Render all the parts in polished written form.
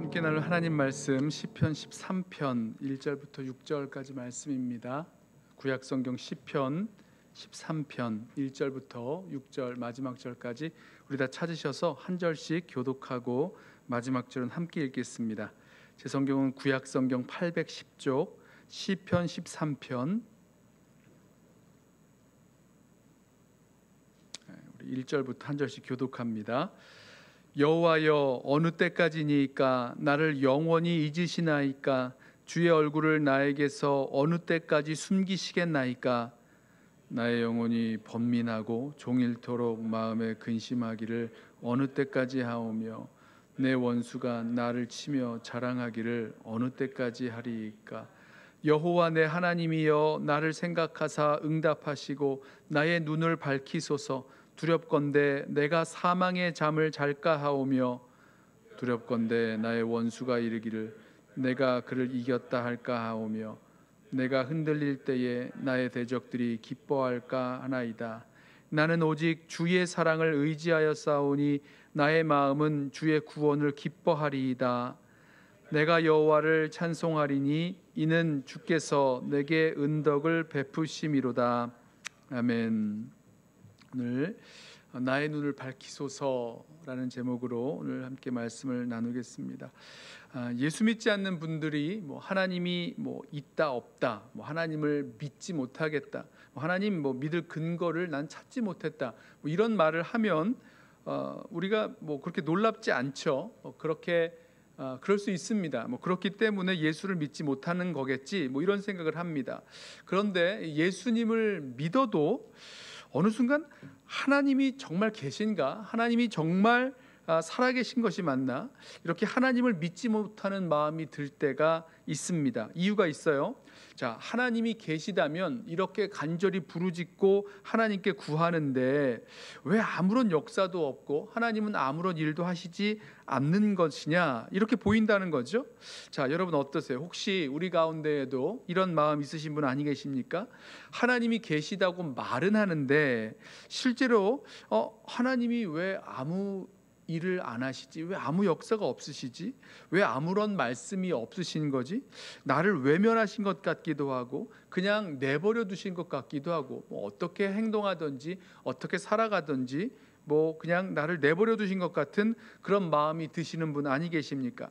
함께 나눌 하나님 말씀 시편 13편 1절부터 6절까지 말씀입니다. 구약 성경 시편 13편 1절부터 6절 마지막 절까지 우리 다 찾으셔서 한 절씩 교독하고 마지막 절은 함께 읽겠습니다. 제 성경은 구약 성경 810쪽 시편 13편 우리 1절부터 한 절씩 교독합니다. 여호와여, 어느 때까지니까 나를 영원히 잊으시나이까? 주의 얼굴을 나에게서 어느 때까지 숨기시겠나이까? 나의 영혼이 번민하고 종일토록 마음에 근심하기를 어느 때까지 하오며 내 원수가 나를 치며 자랑하기를 어느 때까지 하리이까? 여호와 내 하나님이여, 나를 생각하사 응답하시고 나의 눈을 밝히소서. 두렵건대 내가 사망의 잠을 잘까 하오며 두렵건대 나의 원수가 이르기를 내가 그를 이겼다 할까 하오며 내가 흔들릴 때에 나의 대적들이 기뻐할까 하나이다. 나는 오직 주의 사랑을 의지하여 싸우니 나의 마음은 주의 구원을 기뻐하리이다. 내가 여호와를 찬송하리니 이는 주께서 내게 은덕을 베푸심이로다. 아멘. 오늘 나의 눈을 밝히소서라는 제목으로 오늘 함께 말씀을 나누겠습니다. 예수 믿지 않는 분들이 하나님이 있다 없다, 하나님을 믿지 못하겠다, 하나님 믿을 근거를 난 찾지 못했다, 이런 말을 하면 우리가 그렇게 놀랍지 않죠. 그렇게 그럴 수 있습니다. 그렇기 때문에 예수를 믿지 못하는 거겠지, 이런 생각을 합니다. 그런데 예수님을 믿어도 어느 순간 하나님이 정말 계신가? 하나님이 정말 살아계신 것이 맞나? 이렇게 하나님을 믿지 못하는 마음이 들 때가 있습니다. 이유가 있어요. 자, 하나님이 계시다면 이렇게 간절히 부르짖고 하나님께 구하는데 왜 아무런 역사도 없고 하나님은 아무런 일도 하시지 않는 것이냐, 이렇게 보인다는 거죠. 자, 여러분 어떠세요? 혹시 우리 가운데에도 이런 마음 있으신 분 아니 계십니까? 하나님이 계시다고 말은 하는데 실제로 하나님이 왜 아무 일을 안 하시지? 왜 아무 역사가 없으시지? 왜 아무런 말씀이 없으신 거지? 나를 외면하신 것 같기도 하고 그냥 내버려 두신 것 같기도 하고 어떻게 행동하든지 어떻게 살아가든지 그냥 나를 내버려 두신 것 같은 그런 마음이 드시는 분 아니 계십니까?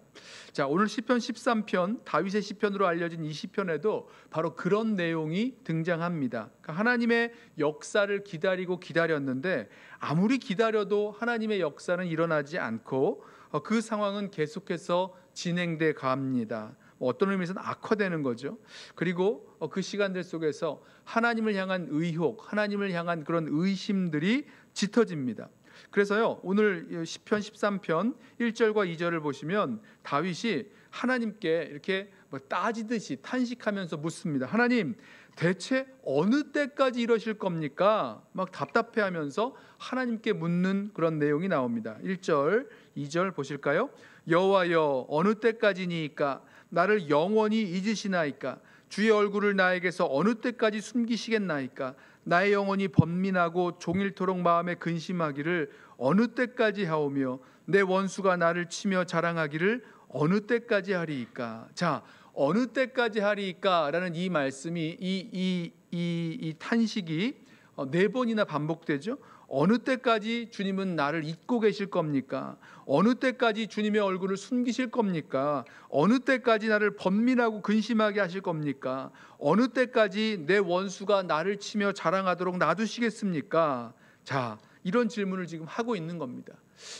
자, 오늘 시편 13편, 다윗의 시편으로 알려진 이 시편에도 바로 그런 내용이 등장합니다. 그러니까 하나님의 역사를 기다렸는데 아무리 기다려도 하나님의 역사는 일어나지 않고 그 상황은 계속해서 진행돼 갑니다. 어떤 의미에서는 악화되는 거죠. 그리고 그 시간들 속에서 하나님을 향한 의혹, 하나님을 향한 그런 의심들이 짙어집니다. 그래서요, 오늘 시편 13편 1절과 2절을 보시면 다윗이 하나님께 이렇게 따지듯이 탄식하면서 묻습니다. 하나님, 대체 어느 때까지 이러실 겁니까? 막 답답해하면서 하나님께 묻는 그런 내용이 나옵니다. 1절, 2절 보실까요? 여호와여, 어느 때까지니까? 나를 영원히 잊으시나이까? 주의 얼굴을 나에게서 어느 때까지 숨기시겠나이까? 나의 영혼이 번민하고 종일토록 마음에 근심하기를 어느 때까지 하오며 내 원수가 나를 치며 자랑하기를 어느 때까지 하리이까? 자, 어느 때까지 하리이까? 라는 이 말씀이 이 탄식이 4번이나 반복되죠. 어느 때까지 주님은 나를 잊고 계실 겁니까? 어느 때까지 주님의 얼굴을 숨기실 겁니까? 어느 때까지 나를 번민하고 근심하게 하실 겁니까? 어느 때까지 내 원수가 나를 치며 자랑하도록 놔두시겠습니까? 자, 이런 질문을 지금 하고 있는 겁니다.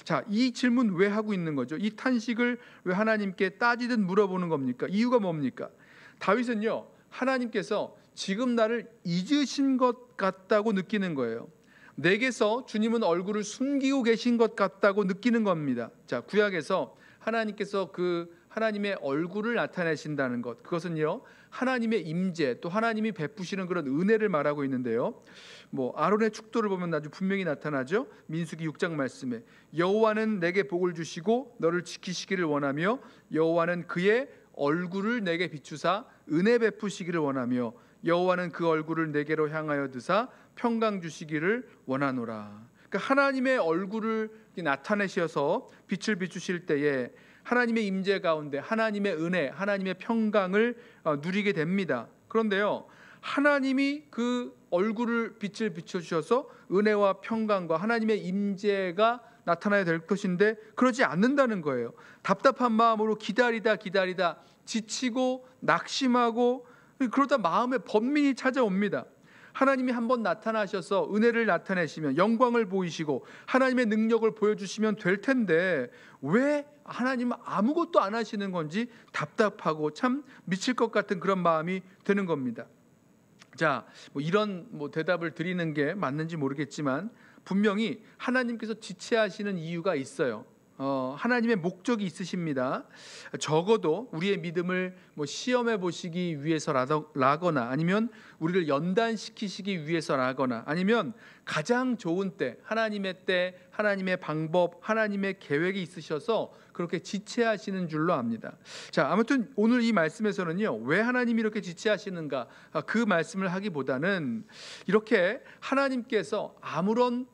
자, 이 질문 왜 하고 있는 거죠? 이 탄식을 왜 하나님께 따지듯 물어보는 겁니까? 이유가 뭡니까? 다윗은요, 하나님께서 지금 나를 잊으신 것 같다고 느끼는 거예요. 내게서 주님은 얼굴을 숨기고 계신 것 같다고 느끼는 겁니다. 자, 구약에서 하나님께서 그 하나님의 얼굴을 나타내신다는 것, 그것은요, 하나님의 임재, 또 하나님이 베푸시는 그런 은혜를 말하고 있는데요. 아론의 축도를 보면 아주 분명히 나타나죠. 민수기 6장 말씀에 여호와는 내게 복을 주시고 너를 지키시기를 원하며 여호와는 그의 얼굴을 내게 비추사 은혜 베푸시기를 원하며 여호와는 그 얼굴을 내게로 향하여 드사 평강 주시기를 원하노라. 그러니까 하나님의 얼굴을 나타내셔서 빛을 비추실 때에 하나님의 임재 가운데 하나님의 은혜, 하나님의 평강을 누리게 됩니다. 그런데요, 하나님이 그 얼굴을 빛을 비춰주셔서 은혜와 평강과 하나님의 임재가 나타나야 될 것인데 그러지 않는다는 거예요. 답답한 마음으로 기다리다 지치고 낙심하고 그러다 마음에 번민이 찾아옵니다. 하나님이 한번 나타나셔서 은혜를 나타내시면, 영광을 보이시고 하나님의 능력을 보여주시면 될 텐데 왜 하나님은 아무것도 안 하시는 건지 답답하고 참 미칠 것 같은 그런 마음이 드는 겁니다. 자, 이런 대답을 드리는 게 맞는지 모르겠지만 분명히 하나님께서 지체하시는 이유가 있어요. 하나님의 목적이 있으십니다. 적어도 우리의 믿음을 시험해 보시기 위해서라거나, 아니면 우리를 연단시키시기 위해서라거나, 아니면 가장 좋은 때, 하나님의 방법, 하나님의 계획이 있으셔서 그렇게 지체하시는 줄로 압니다. 자, 아무튼 오늘 이 말씀에서는요, 왜 하나님이 이렇게 지체하시는가, 그 말씀을 하기보다는 이렇게 하나님께서 아무런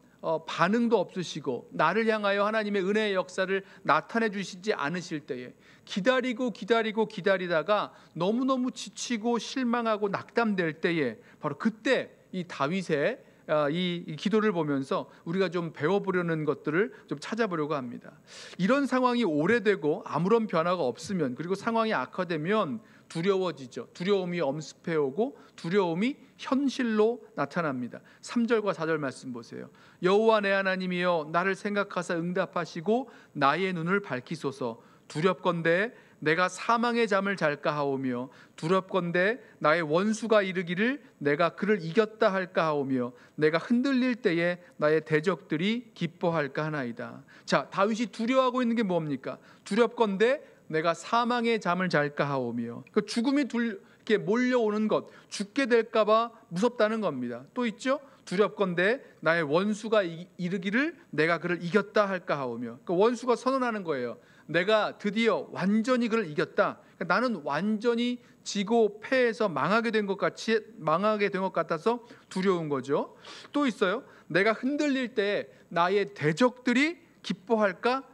반응도 없으시고 나를 향하여 하나님의 은혜의 역사를 나타내 주시지 않으실 때에 기다리다가 너무너무 지치고 실망하고 낙담될 때에, 바로 그때 이 다윗의 이 기도를 보면서 우리가 좀 배워보려는 것들을 좀 찾아보려고 합니다. 이런 상황이 오래되고 아무런 변화가 없으면, 그리고 상황이 악화되면 두려워지죠. 두려움이 엄습해오고 두려움이 현실로 나타납니다. 3절과 4절 말씀 보세요. 여호와 내 하나님이여 나를 생각하사 응답하시고 나의 눈을 밝히소서. 두렵건대 내가 사망의 잠을 잘까 하오며, 두렵건대 나의 원수가 이르기를 내가 그를 이겼다 할까 하오며, 내가 흔들릴 때에 나의 대적들이 기뻐할까 하나이다. 자, 다윗이 두려워하고 있는 게 뭡니까? 두렵건대 내가 사망의 잠을 잘까 하오며, 그 죽음이 이렇게 몰려오는 것, 죽게 될까 봐 무섭다는 겁니다. 또 있죠? 두렵건대 나의 원수가 이르기를 내가 그를 이겼다 할까 하오며, 그 원수가 선언하는 거예요. 내가 드디어 완전히 그를 이겼다. 그러니까 나는 완전히 지고 패해서 망하게 된 것 같아서 두려운 거죠. 또 있어요. 내가 흔들릴 때 나의 대적들이 기뻐할까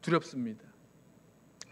두렵습니다.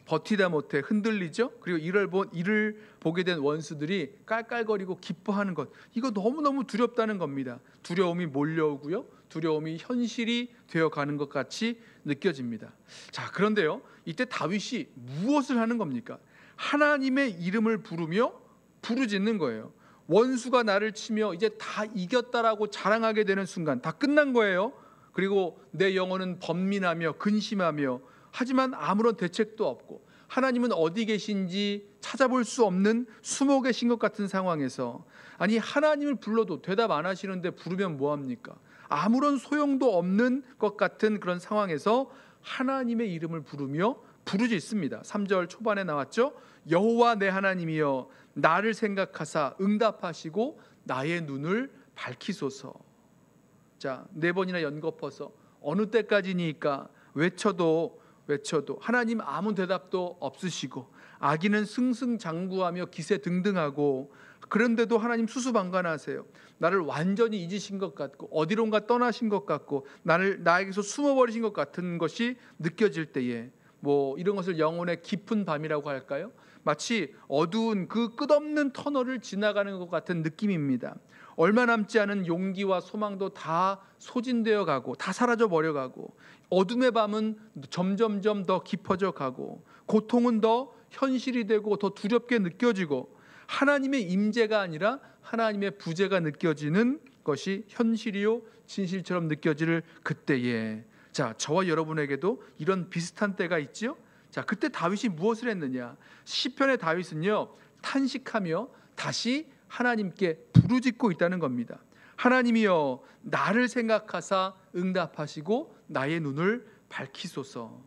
버티다 못해 흔들리죠. 그리고 이를 보게 된 원수들이 깔깔거리고 기뻐하는 것, 이거 너무너무 두렵다는 겁니다. 두려움이 몰려오고요, 두려움이 현실이 되어가는 것 같이 느껴집니다. 자, 그런데요, 이때 다윗이 무엇을 하는 겁니까? 하나님의 이름을 부르며 부르짖는 거예요. 원수가 나를 치며 이제 다 이겼다라고 자랑하게 되는 순간 다 끝난 거예요. 그리고 내 영혼은 번민하며 근심하며, 하지만 아무런 대책도 없고 하나님은 어디 계신지 찾아볼 수 없는 숨어 계신 것 같은 상황에서, 아니 하나님을 불러도 대답 안 하시는데 부르면 뭐합니까? 아무런 소용도 없는 것 같은 그런 상황에서 하나님의 이름을 부르며 부르짖습니다. 3절 초반에 나왔죠. 여호와 내 하나님이여 나를 생각하사 응답하시고 나의 눈을 밝히소서. 자, 4번이나 연거퍼서 어느 때까지니까 외쳐도 하나님 아무 대답도 없으시고, 아기는 승승장구하며 기세등등하고, 그런데도 하나님 수수방관하세요. 나를 완전히 잊으신 것 같고 어디론가 떠나신 것 같고 나에게서 숨어버리신 것 같은 것이 느껴질 때에, 이런 것을 영혼의 깊은 밤이라고 할까요? 마치 어두운 그 끝없는 터널을 지나가는 것 같은 느낌입니다. 얼마 남지 않은 용기와 소망도 다 소진되어 가고 다 사라져 버려 가고, 어둠의 밤은 점점점 더 깊어져 가고, 고통은 더 현실이 되고 더 두렵게 느껴지고, 하나님의 임재가 아니라 하나님의 부재가 느껴지는 것이 현실이요 진실처럼 느껴질 그때에, 자, 저와 여러분에게도 이런 비슷한 때가 있지요. 자, 그때 다윗이 무엇을 했느냐? 시편의 다윗은요, 탄식하며 다시 하나님께 부르짖고 있다는 겁니다. 하나님이여 나를 생각하사 응답하시고 나의 눈을 밝히소서.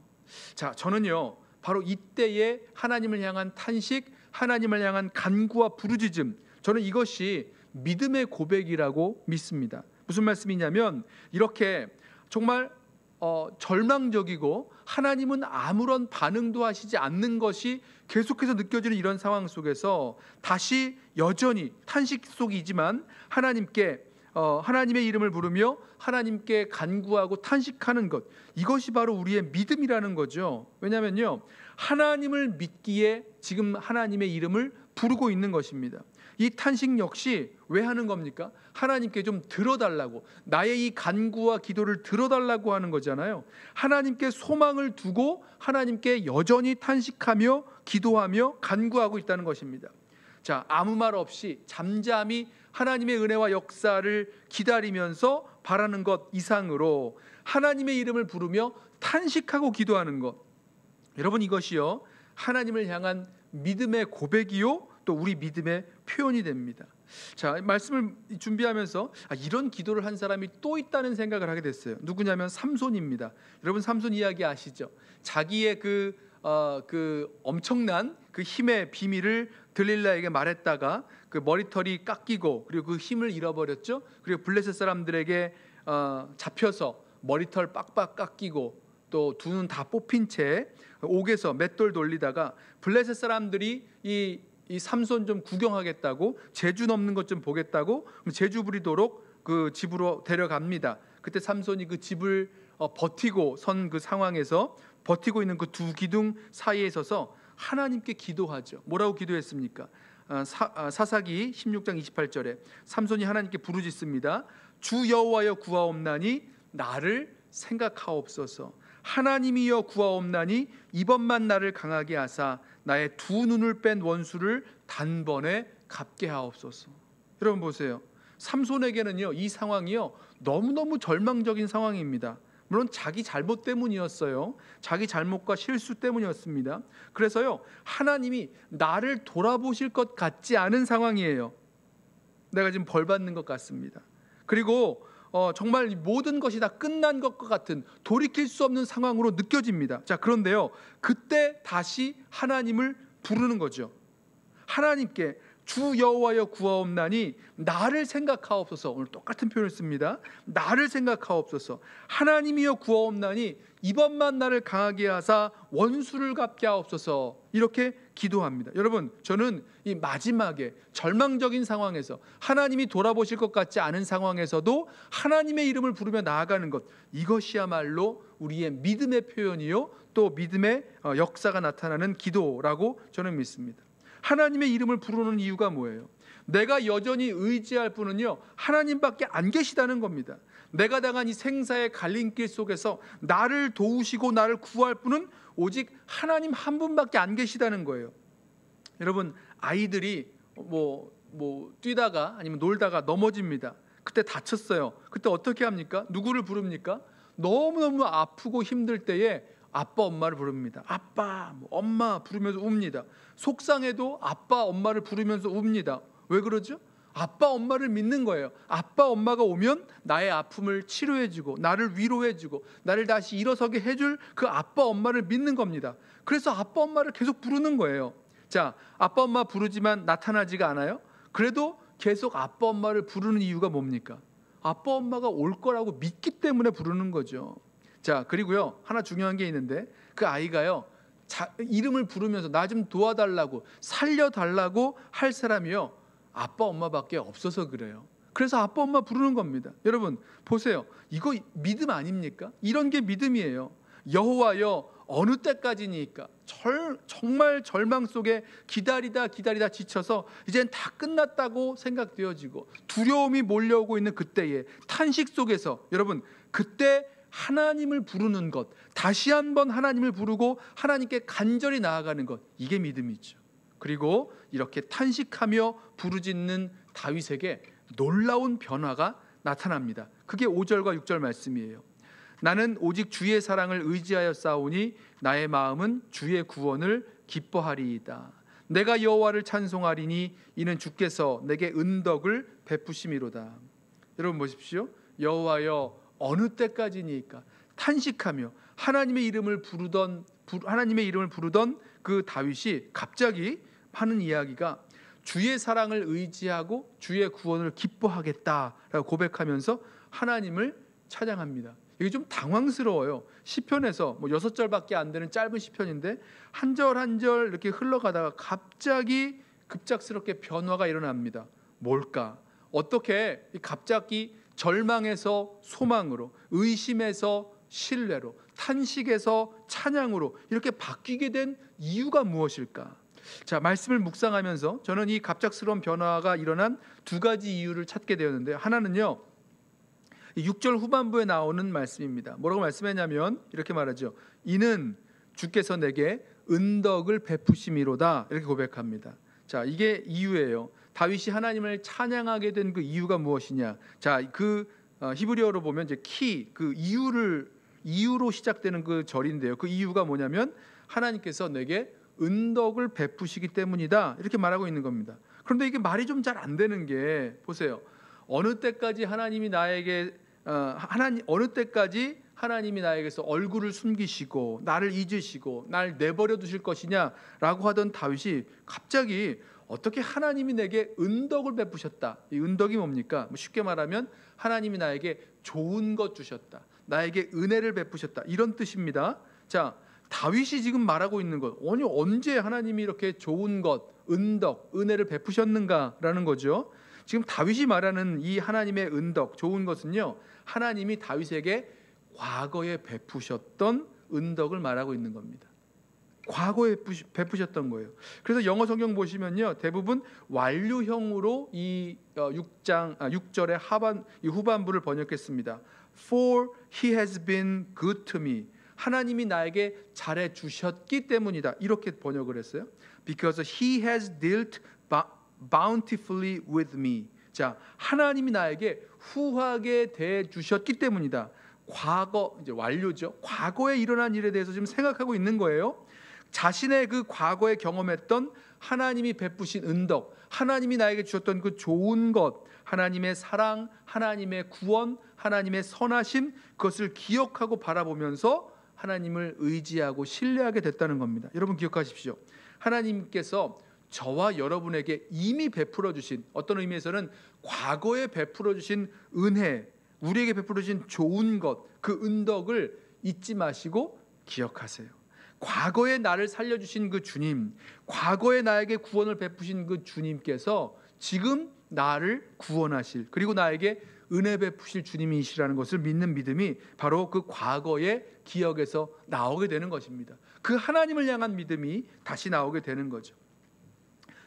자, 저는요 바로 이때에 하나님을 향한 탄식, 하나님을 향한 간구와 부르짖음, 저는 이것이 믿음의 고백이라고 믿습니다. 무슨 말씀이냐면, 이렇게 정말 절망적이고 하나님은 아무런 반응도 하시지 않는 것이 계속해서 느껴지는 이런 상황 속에서 다시 여전히 탄식 속이지만 하나님의 이름을 부르며 하나님께 간구하고 탄식하는 것, 이것이 바로 우리의 믿음이라는 거죠. 왜냐하면요, 하나님을 믿기에 지금 하나님의 이름을 부르고 있는 것입니다. 이 탄식 역시 왜 하는 겁니까? 하나님께 좀 들어달라고, 나의 이 간구와 기도를 들어달라고 하는 거잖아요. 하나님께 소망을 두고 하나님께 여전히 탄식하며 기도하며 간구하고 있다는 것입니다. 자, 아무 말 없이 잠잠히 하나님의 은혜와 역사를 기다리면서 바라는 것 이상으로 하나님의 이름을 부르며 탄식하고 기도하는 것, 여러분, 이것이요 하나님을 향한 믿음의 고백이요 또 우리 믿음의 표현이 됩니다. 자, 말씀을 준비하면서 이런 기도를 한 사람이 또 있다는 생각을 하게 됐어요. 누구냐면 삼손입니다. 여러분, 삼손 이야기 아시죠? 자기의 그 엄청난 그 힘의 비밀을 들릴라에게 말했다가 그 머리털이 깎이고 그리고 그 힘을 잃어버렸죠. 그리고 블레셋 사람들에게 잡혀서 머리털 빡빡 깎이고 또 두 눈 다 뽑힌 채 옥에서 맷돌 돌리다가 블레셋 사람들이 이 삼손 좀 구경하겠다고, 재주 넘는 것 좀 보겠다고 재주 부리도록 그 집으로 데려갑니다. 그때 삼손이 그 집을 버티고 선 그 상황에서 버티고 있는 그 두 기둥 사이에 서서 하나님께 기도하죠. 뭐라고 기도했습니까? 사사기 16장 28절에 삼손이 하나님께 부르짖습니다. 주 여호와여 구하옵나니 나를 생각하옵소서. 하나님이여 구하옵나니 이번만 나를 강하게 하사 나의 두 눈을 뺀 원수를 단번에 갚게 하옵소서. 여러분 보세요. 삼손에게는요 이 상황이요 너무너무 절망적인 상황입니다. 물론 자기 잘못 때문이었어요. 자기 잘못과 실수 때문이었습니다. 그래서요 하나님이 나를 돌아보실 것 같지 않은 상황이에요. 내가 지금 벌 받는 것 같습니다. 그리고 정말 모든 것이 다 끝난 것과 같은 돌이킬 수 없는 상황으로 느껴집니다. 자, 그런데요 그때 다시 하나님을 부르는 거죠. 하나님께 주 여호와여 구하옵나니 나를 생각하옵소서. 오늘 똑같은 표현을 씁니다. 나를 생각하옵소서. 하나님이여 구하옵나니 이번만 나를 강하게 하사 원수를 갚게 하옵소서. 이렇게 기도합니다. 여러분, 저는 이 마지막에 절망적인 상황에서 하나님이 돌아보실 것 같지 않은 상황에서도 하나님의 이름을 부르며 나아가는 것, 이것이야말로 우리의 믿음의 표현이요 또 믿음의 역사가 나타나는 기도라고 저는 믿습니다. 하나님의 이름을 부르는 이유가 뭐예요? 내가 여전히 의지할 분은요 하나님밖에 안 계시다는 겁니다. 내가 당한 이 생사의 갈림길 속에서 나를 도우시고 나를 구할 분은 오직 하나님 한 분밖에 안 계시다는 거예요. 여러분, 아이들이 뛰다가 아니면 놀다가 넘어집니다. 그때 다쳤어요. 그때 어떻게 합니까? 누구를 부릅니까? 너무너무 아프고 힘들 때에 아빠 엄마를 부릅니다. 아빠 엄마 부르면서 웁니다. 속상해도 아빠 엄마를 부르면서 웁니다. 왜 그러죠? 아빠 엄마를 믿는 거예요. 아빠 엄마가 오면 나의 아픔을 치료해주고 나를 위로해주고 나를 다시 일어서게 해줄 그 아빠 엄마를 믿는 겁니다. 그래서 아빠 엄마를 계속 부르는 거예요. 자, 아빠 엄마 부르지만 나타나지가 않아요? 그래도 계속 아빠 엄마를 부르는 이유가 뭡니까? 아빠 엄마가 올 거라고 믿기 때문에 부르는 거죠. 자, 그리고요 하나 중요한 게 있는데 그 아이가요 이름을 부르면서 나 좀 도와달라고 살려달라고 할 사람이요 아빠 엄마밖에 없어서 그래요. 그래서 아빠 엄마 부르는 겁니다. 여러분 보세요. 이거 믿음 아닙니까? 이런 게 믿음이에요. 여호와여 어느 때까지니까 정말 절망 속에 기다리다 지쳐서 이젠 다 끝났다고 생각되어지고 두려움이 몰려오고 있는 그때에 탄식 속에서 여러분 그때 하나님을 부르는 것, 다시 한번 하나님을 부르고 하나님께 간절히 나아가는 것, 이게 믿음이죠. 그리고 이렇게 탄식하며 부르짖는 다윗에게 놀라운 변화가 나타납니다. 그게 5절과 6절 말씀이에요. 나는 오직 주의 사랑을 의지하여 싸우니 나의 마음은 주의 구원을 기뻐하리이다. 내가 여호와를 찬송하리니 이는 주께서 내게 은덕을 베푸심이로다. 여러분 보십시오. 여호와여 어느 때까지니까 탄식하며 하나님의 이름을 부르던 그 다윗이 갑자기 하는 이야기가 주의 사랑을 의지하고 주의 구원을 기뻐하겠다라고 고백하면서 하나님을 찬양합니다. 이게 좀 당황스러워요. 시편에서 6절밖에 안 되는 짧은 시편인데 한 절 한 절 이렇게 흘러가다가 갑자기 급작스럽게 변화가 일어납니다. 뭘까? 어떻게 갑자기 절망에서 소망으로, 의심에서 신뢰로, 탄식에서 찬양으로 이렇게 바뀌게 된 이유가 무엇일까? 자, 말씀을 묵상하면서 저는 이 갑작스러운 변화가 일어난 두 가지 이유를 찾게 되었는데요. 하나는요, 6절 후반부에 나오는 말씀입니다. 뭐라고 말씀했냐면 이렇게 말하죠. 이는 주께서 내게 은덕을 베푸심이로다, 이렇게 고백합니다. 자, 이게 이유예요. 다윗이 하나님을 찬양하게 된 그 이유가 무엇이냐? 자, 그 히브리어로 보면 이제 그 이유로 시작되는 그 절인데요. 그 이유가 뭐냐면 하나님께서 내게 은덕을 베푸시기 때문이다, 이렇게 말하고 있는 겁니다. 그런데 이게 말이 좀 잘 안 되는 게, 보세요. 어느 때까지 하나님이 나에게서 얼굴을 숨기시고 나를 잊으시고 날 내버려 두실 것이냐라고 하던 다윗이 갑자기 어떻게 하나님이 내게 은덕을 베푸셨다. 이 은덕이 뭡니까? 쉽게 말하면 하나님이 나에게 좋은 것 주셨다, 나에게 은혜를 베푸셨다, 이런 뜻입니다. 자, 다윗이 지금 말하고 있는 것, 아니 언제 하나님이 이렇게 좋은 것, 은덕, 은혜를 베푸셨는가라는 거죠. 지금 다윗이 말하는 이 하나님의 은덕, 좋은 것은요, 하나님이 다윗에게 과거에 베푸셨던 은덕을 말하고 있는 겁니다. 과거에 베푸셨던 거예요. 그래서 영어 성경 보시면요, 대부분 완료형으로 이 6절의 후반부를 번역했습니다. For he has been good to me. 하나님이 나에게 잘해 주셨기 때문이다, 이렇게 번역을 했어요. Because he has dealt bountifully with me. 자, 하나님이 나에게 후하게 대해 주셨기 때문이다. 과거, 이제 완료죠. 과거에 일어난 일에 대해서 지금 생각하고 있는 거예요. 자신의 그 과거에 경험했던 하나님이 베푸신 은덕, 하나님이 나에게 주셨던 그 좋은 것, 하나님의 사랑, 하나님의 구원, 하나님의 선하심, 그것을 기억하고 바라보면서 하나님을 의지하고 신뢰하게 됐다는 겁니다. 여러분 기억하십시오. 하나님께서 저와 여러분에게 이미 베풀어 주신, 어떤 의미에서는 과거에 베풀어 주신 은혜, 우리에게 베풀어 주신 좋은 것, 그 은덕을 잊지 마시고 기억하세요. 과거에 나를 살려주신 그 주님, 과거에 나에게 구원을 베푸신 그 주님께서 지금 나를 구원하실, 그리고 나에게 은혜 베푸실 주님이시라는 것을 믿는 믿음이 바로 그 과거의 기억에서 나오게 되는 것입니다. 그 하나님을 향한 믿음이 다시 나오게 되는 거죠.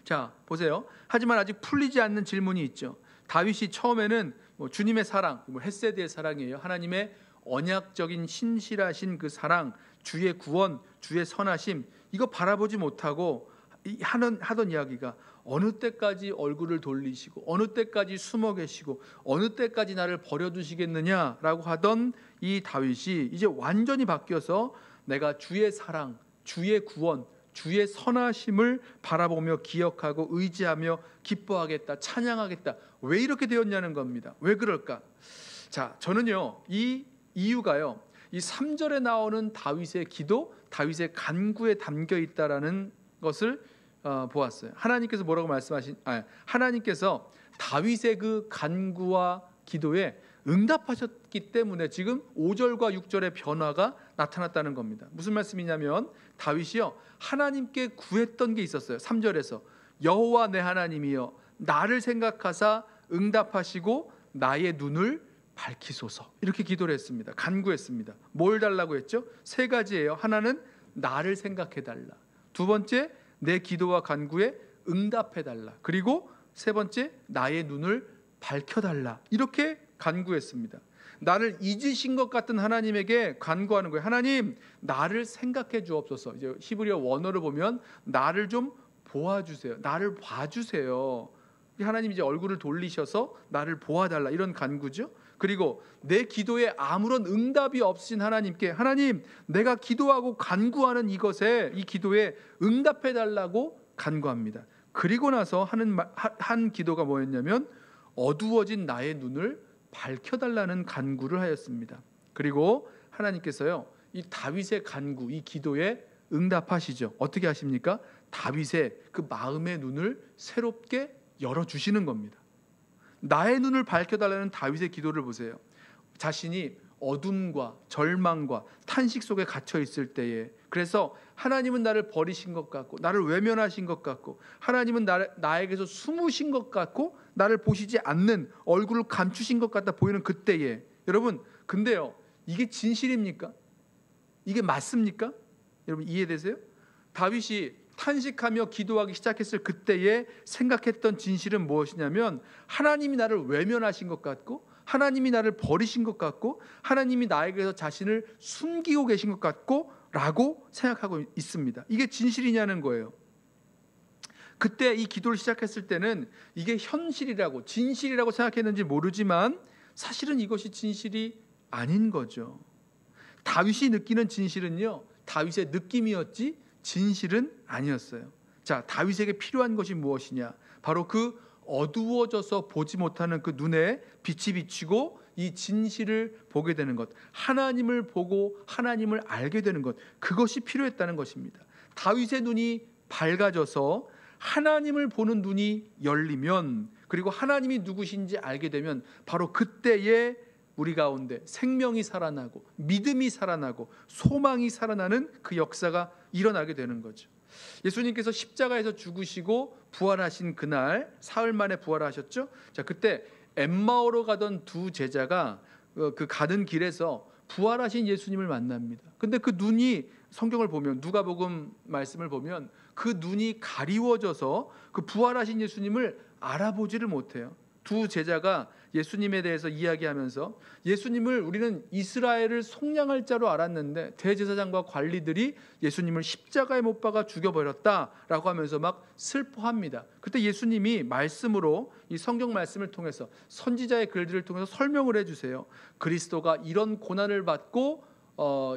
자, 보세요. 하지만 아직 풀리지 않는 질문이 있죠. 다윗이 처음에는 주님의 사랑, 헤세드의 사랑이에요. 하나님의 언약적인 신실하신 그 사랑, 주의 구원, 주의 선하심, 이거 바라보지 못하고 하던 이야기가 어느 때까지 얼굴을 돌리시고 어느 때까지 숨어 계시고 어느 때까지 나를 버려두시겠느냐라고 하던 이 다윗이 이제 완전히 바뀌어서 내가 주의 사랑, 주의 구원, 주의 선하심을 바라보며 기억하고 의지하며 기뻐하겠다, 찬양하겠다. 왜 이렇게 되었냐는 겁니다. 왜 그럴까? 자, 저는요, 이 이유가요, 이 3절에 나오는 다윗의 기도, 다윗의 간구에 담겨 있다라는 것을 보았어요. 하나님께서 뭐라고 하나님께서 다윗의 그 간구와 기도에 응답하셨기 때문에 지금 5절과 6절의 변화가 나타났다는 겁니다. 무슨 말씀이냐면 다윗이요, 하나님께 구했던 게 있었어요. 3절에서 여호와 내 하나님이여 나를 생각하사 응답하시고 나의 눈을 밝히소서, 이렇게 기도를 했습니다. 간구했습니다. 뭘 달라고 했죠? 세 가지예요. 하나는 나를 생각해 달라, 두 번째 내 기도와 간구에 응답해 달라, 그리고 세 번째 나의 눈을 밝혀 달라, 이렇게 간구했습니다. 나를 잊으신 것 같은 하나님에게 간구하는 거예요. 하나님, 나를 생각해 주옵소서. 이제 히브리어 원어를 보면 나를 좀 보아주세요, 나를 봐주세요. 하나님 이제 얼굴을 돌리셔서 나를 보아달라, 이런 간구죠. 그리고 내 기도에 아무런 응답이 없으신 하나님께, 하나님, 내가 기도하고 간구하는 이것에, 이 기도에 응답해 달라고 간구합니다. 그리고 나서 한 기도가 뭐였냐면 어두워진 나의 눈을 밝혀달라는 간구를 하였습니다. 그리고 하나님께서요, 이 다윗의 간구, 이 기도에 응답하시죠. 어떻게 하십니까? 다윗의 그 마음의 눈을 새롭게 열어주시는 겁니다. 나의 눈을 밝혀달라는 다윗의 기도를 보세요. 자신이 어둠과 절망과 탄식 속에 갇혀 있을 때에, 그래서 하나님은 나를 버리신 것 같고 나를 외면하신 것 같고 하나님은 나에게서 숨으신 것 같고 나를 보시지 않는, 얼굴을 감추신 것 같다 보이는 그때에, 여러분 근데요, 이게 진실입니까? 이게 맞습니까? 여러분 이해되세요? 다윗이 탄식하며 기도하기 시작했을 그때에 생각했던 진실은 무엇이냐면 하나님이 나를 외면하신 것 같고 하나님이 나를 버리신 것 같고 하나님이 나에게서 자신을 숨기고 계신 것 같고 라고 생각하고 있습니다. 이게 진실이냐는 거예요. 그때 이 기도를 시작했을 때는 이게 현실이라고 진실이라고 생각했는지 모르지만 사실은 이것이 진실이 아닌 거죠. 다윗이 느끼는 진실은요, 다윗의 느낌이었지 진실은 아니었어요. 자, 다윗에게 필요한 것이 무엇이냐? 바로 그 어두워져서 보지 못하는 그 눈에 빛이 비치고 이 진실을 보게 되는 것, 하나님을 보고 하나님을 알게 되는 것, 그것이 필요했다는 것입니다. 다윗의 눈이 밝아져서 하나님을 보는 눈이 열리면, 그리고 하나님이 누구신지 알게 되면 바로 그때에 우리 가운데 생명이 살아나고 믿음이 살아나고 소망이 살아나는 그 역사가 일어나게 되는 거죠. 예수님께서 십자가에서 죽으시고 부활하신 그날 사흘 만에 부활하셨죠. 자, 그때 엠마오로 가던 두 제자가 그 가는 길에서 부활하신 예수님을 만납니다. 근데 그 눈이, 성경을 보면 누가복음 말씀을 보면 그 눈이 가리워져서 그 부활하신 예수님을 알아보지를 못해요. 두 제자가 예수님에 대해서 이야기하면서 예수님을 우리는 이스라엘을 속량할 자로 알았는데 대제사장과 관리들이 예수님을 십자가에 못 박아 죽여버렸다라고 하면서 막 슬퍼합니다. 그때 예수님이 말씀으로, 이 성경 말씀을 통해서 선지자의 글들을 통해서 설명을 해주세요. 그리스도가 이런 고난을 받고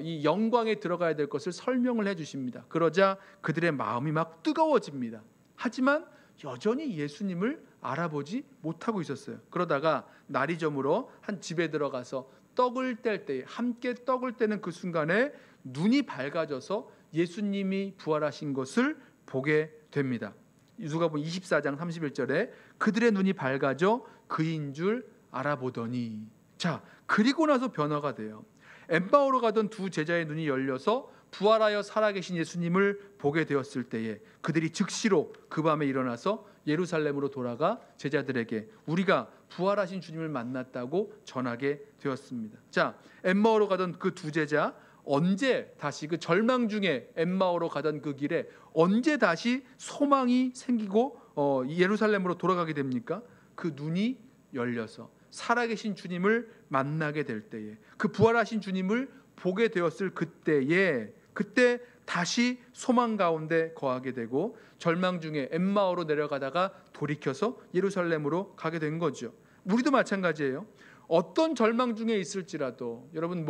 이 영광에 들어가야 될 것을 설명을 해주십니다. 그러자 그들의 마음이 막 뜨거워집니다. 하지만 여전히 예수님을 알아보지 못하고 있었어요. 그러다가 날이 저물어 한 집에 들어가서 떡을 뗄 때, 함께 떡을 떼는 그 순간에 눈이 밝아져서 예수님이 부활하신 것을 보게 됩니다. 누가복음 24장 31절에 그들의 눈이 밝아져 그인 줄 알아보더니, 자, 그리고 나서 변화가 돼요. 엠마오로 가던 두 제자의 눈이 열려서 부활하여 살아계신 예수님을 보게 되었을 때에 그들이 즉시로 그 밤에 일어나서 예루살렘으로 돌아가 제자들에게 우리가 부활하신 주님을 만났다고 전하게 되었습니다. 자, 엠마오로 가던 그 두 제자, 언제 다시 그 절망 중에 엠마오로 가던 그 길에 언제 다시 소망이 생기고 예루살렘으로 돌아가게 됩니까? 그 눈이 열려서 살아계신 주님을 만나게 될 때에, 그 부활하신 주님을 보게 되었을 그때에, 그때 다시 소망 가운데 거하게 되고 절망 중에 엠마오로 내려가다가 돌이켜서 예루살렘으로 가게 된 거죠. 우리도 마찬가지예요. 어떤 절망 중에 있을지라도 여러분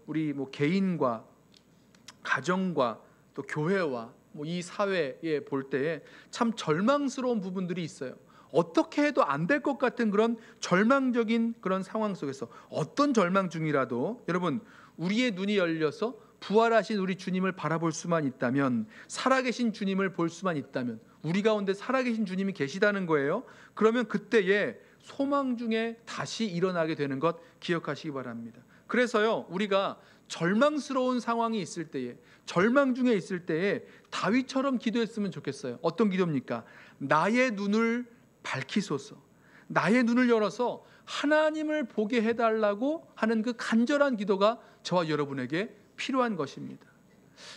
우리 개인과 가정과 또 교회와 이 사회에 볼 때에 참 절망스러운 부분들이 있어요. 어떻게 해도 안 될 것 같은 그런 절망적인 그런 상황 속에서 어떤 절망 중이라도 여러분 우리의 눈이 열려서 부활하신 우리 주님을 바라볼 수만 있다면, 살아계신 주님을 볼 수만 있다면, 우리 가운데 살아계신 주님이 계시다는 거예요. 그러면 그때에 소망 중에 다시 일어나게 되는 것 기억하시기 바랍니다. 그래서요, 우리가 절망스러운 상황이 있을 때에, 절망 중에 있을 때에 다윗처럼 기도했으면 좋겠어요. 어떤 기도입니까? 나의 눈을 밝히소서, 나의 눈을 열어서 하나님을 보게 해달라고 하는 그 간절한 기도가 저와 여러분에게 필요한 것입니다.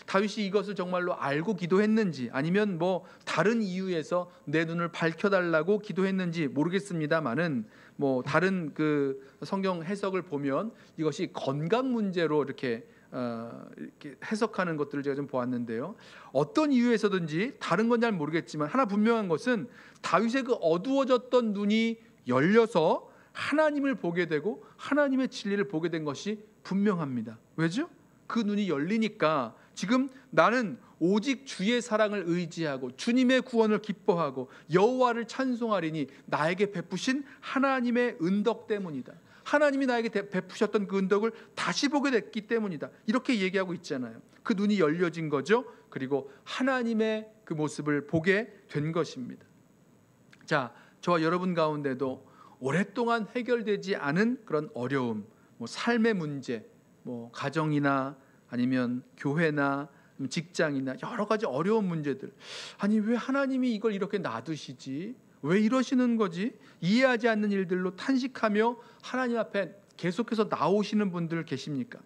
다윗이 이것을 정말로 알고 기도했는지 아니면 다른 이유에서 내 눈을 밝혀달라고 기도했는지 모르겠습니다만은 다른 그 성경 해석을 보면 이것이 건강 문제로 이렇게 해석하는 것들을 제가 좀 보았는데요. 어떤 이유에서든지 다른 건 잘 모르겠지만 하나 분명한 것은 다윗의 그 어두워졌던 눈이 열려서 하나님을 보게 되고 하나님의 진리를 보게 된 것이 분명합니다. 왜죠? 그 눈이 열리니까 지금 나는 오직 주의 사랑을 의지하고 주님의 구원을 기뻐하고 여호와를 찬송하리니 나에게 베푸신 하나님의 은덕 때문이다. 하나님이 나에게 베푸셨던 그 은덕을 다시 보게 됐기 때문이다. 이렇게 얘기하고 있잖아요. 그 눈이 열려진 거죠. 그리고 하나님의 그 모습을 보게 된 것입니다. 자, 저와 여러분 가운데도 오랫동안 해결되지 않은 그런 어려움, 삶의 문제, 가정이나 아니면 교회나 직장이나 여러 가지 어려운 문제들, 아니 왜 하나님이 이걸 이렇게 놔두시지? 왜 이러시는 거지? 이해하지 않는 일들로 탄식하며 하나님 앞에 계속해서 나오시는 분들 계십니까?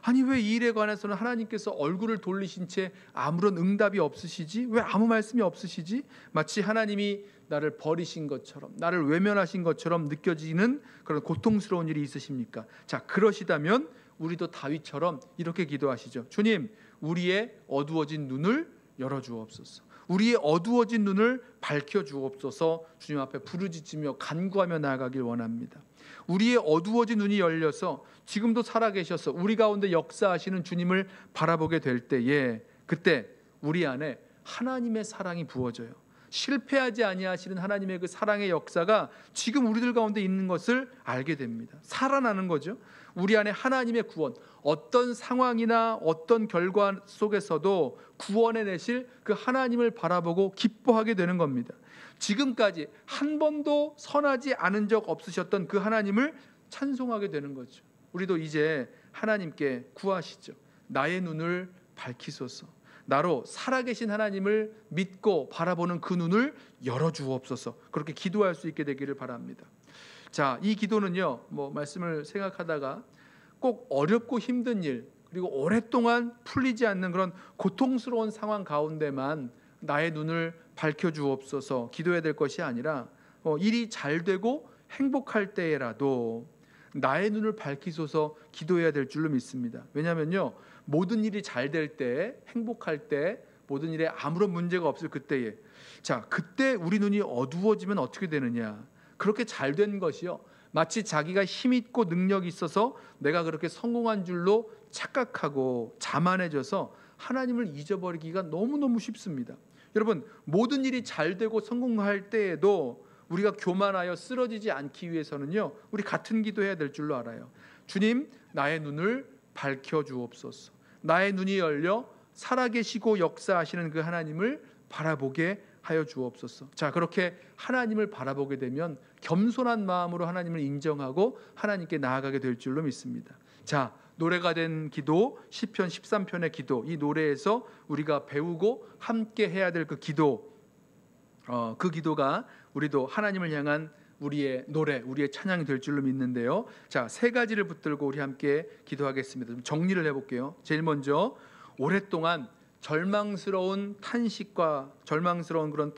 아니 왜 이 일에 관해서는 하나님께서 얼굴을 돌리신 채 아무런 응답이 없으시지? 왜 아무 말씀이 없으시지? 마치 하나님이 나를 버리신 것처럼, 나를 외면하신 것처럼 느껴지는 그런 고통스러운 일이 있으십니까? 자, 그러시다면 우리도 다윗처럼 이렇게 기도하시죠. 주님, 우리의 어두워진 눈을 열어주옵소서. 우리의 어두워진 눈을 밝혀주옵소서. 주님 앞에 부르짖으며 간구하며 나아가길 원합니다. 우리의 어두워진 눈이 열려서 지금도 살아계셔서 우리 가운데 역사하시는 주님을 바라보게 될 때에, 그때 우리 안에 하나님의 사랑이 부어져요. 실패하지 아니하시는 하나님의 그 사랑의 역사가 지금 우리들 가운데 있는 것을 알게 됩니다. 살아나는 거죠. 우리 안에 하나님의 구원, 어떤 상황이나 어떤 결과 속에서도 구원해내실 그 하나님을 바라보고 기뻐하게 되는 겁니다. 지금까지 한 번도 선하지 않은 적 없으셨던 그 하나님을 찬송하게 되는 거죠. 우리도 이제 하나님께 구하시죠. 나의 눈을 밝히소서. 나로 살아계신 하나님을 믿고 바라보는 그 눈을 열어주옵소서. 그렇게 기도할 수 있게 되기를 바랍니다. 자, 이 기도는요, 말씀을 생각하다가 꼭 어렵고 힘든 일, 그리고 오랫동안 풀리지 않는 그런 고통스러운 상황 가운데만 나의 눈을 밝혀주옵소서 기도해야 될 것이 아니라, 일이 잘 되고 행복할 때라도 나의 눈을 밝히소서 기도해야 될 줄로 믿습니다. 왜냐하면요, 모든 일이 잘 될 때, 행복할 때, 모든 일에 아무런 문제가 없을 그때에, 자, 그때 우리 눈이 어두워지면 어떻게 되느냐? 그렇게 잘 된 것이요, 마치 자기가 힘 있고 능력이 있어서 내가 그렇게 성공한 줄로 착각하고 자만해져서 하나님을 잊어버리기가 너무너무 쉽습니다. 여러분, 모든 일이 잘 되고 성공할 때에도 우리가 교만하여 쓰러지지 않기 위해서는요, 우리 같은 기도해야 될 줄로 알아요. 주님, 나의 눈을 밝혀주옵소서. 나의 눈이 열려 살아계시고 역사하시는 그 하나님을 바라보게 하여 주옵소서. 자, 그렇게 하나님을 바라보게 되면 겸손한 마음으로 하나님을 인정하고 하나님께 나아가게 될 줄로 믿습니다. 자, 노래가 된 기도, 시편 13편의 기도, 이 노래에서 우리가 배우고 함께 해야 될 그 기도, 그 기도가 우리도 하나님을 향한 우리의 노래, 우리의 찬양이 될 줄로 믿는데요. 자, 세 가지를 붙들고 우리 함께 기도하겠습니다. 좀 정리를 해볼게요. 제일 먼저, 오랫동안 절망스러운 탄식과 절망스러운 그런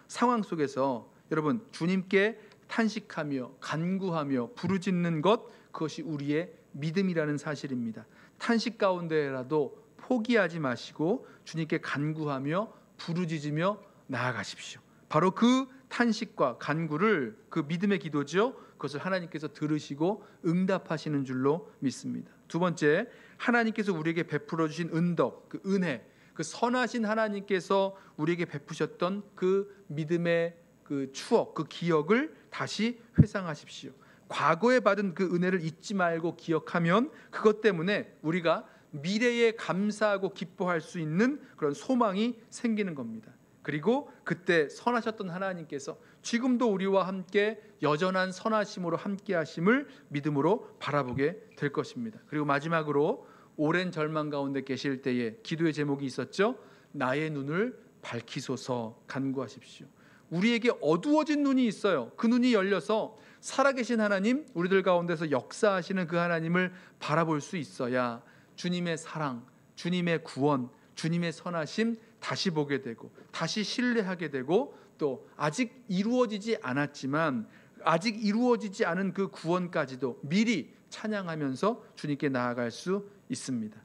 상황 속에서 여러분, 주님께 탄식하며 간구하며 부르짖는 것, 그것이 우리의 믿음이라는 사실입니다. 탄식 가운데라도 포기하지 마시고 주님께 간구하며 부르짖으며 나아가십시오. 바로 그 탄식과 간구를, 그 믿음의 기도죠, 그것을 하나님께서 들으시고 응답하시는 줄로 믿습니다. 두 번째, 하나님께서 우리에게 베풀어 주신 은덕, 그 은혜, 그 선하신 하나님께서 우리에게 베푸셨던 그 믿음의 그 추억, 그 기억을 다시 회상하십시오. 과거에 받은 그 은혜를 잊지 말고 기억하면 그것 때문에 우리가 미래에 감사하고 기뻐할 수 있는 그런 소망이 생기는 겁니다. 그리고 그때 선하셨던 하나님께서 지금도 우리와 함께 여전한 선하심으로 함께 하심을 믿음으로 바라보게 될 것입니다. 그리고 마지막으로, 오랜 절망 가운데 계실 때에 기도의 제목이 있었죠. 나의 눈을 밝히소서 간구하십시오. 우리에게 어두워진 눈이 있어요. 그 눈이 열려서 살아계신 하나님, 우리들 가운데서 역사하시는 그 하나님을 바라볼 수 있어야 주님의 사랑, 주님의 구원, 주님의 선하심 다시 보게 되고 다시 신뢰하게 되고, 또 아직 이루어지지 않았지만 아직 이루어지지 않은 그 구원까지도 미리 찬양하면서 주님께 나아갈 수 있습니다.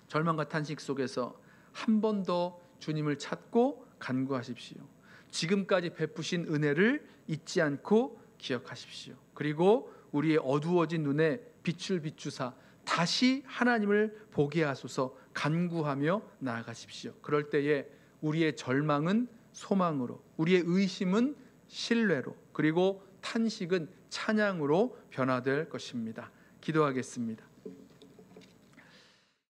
절망과 탄식 속에서 한 번 더 주님을 찾고 간구하십시오. 지금까지 베푸신 은혜를 잊지 않고 기억하십시오. 그리고 우리의 어두워진 눈에 빛을 비추사 다시 하나님을 보게 하소서 간구하며 나아가십시오. 그럴 때에 우리의 절망은 소망으로, 우리의 의심은 신뢰로, 그리고 탄식은 찬양으로 변화될 것입니다. 기도하겠습니다.